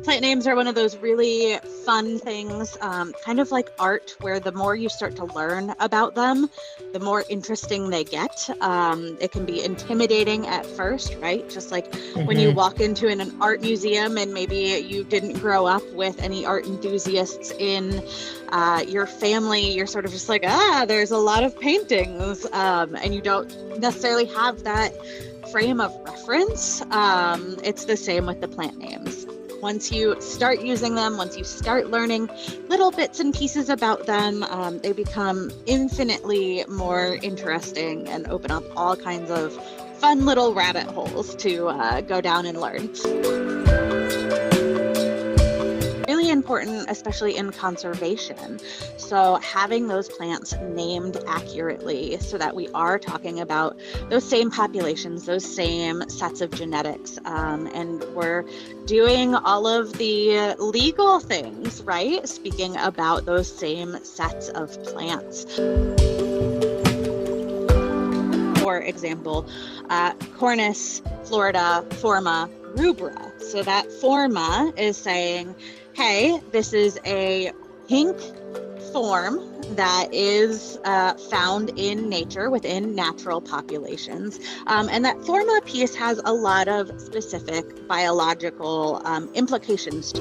Plant names are one of those really fun things, kind of like art, where the more you start to learn about them, the more interesting they get. It can be intimidating at first, right? Just like when you walk into an art museum and maybe you didn't grow up with any art enthusiasts in your family, you're sort of just like, there's a lot of paintings, and you don't necessarily have that frame of reference. It's the same with the plant names. Once you start using them, once you start learning little bits and pieces about them, they become infinitely more interesting and open up all kinds of fun little rabbit holes to go down and learn. Really important, especially in conservation. So having those plants named accurately so that we are talking about those same populations, those same sets of genetics, and we're doing all of the legal things, right? Speaking about those same sets of plants. For example, Cornus, Florida, Forma, rubra. So that Forma is saying, hey, this is a pink form that is found in nature within natural populations. And that Forma piece has a lot of specific biological implications.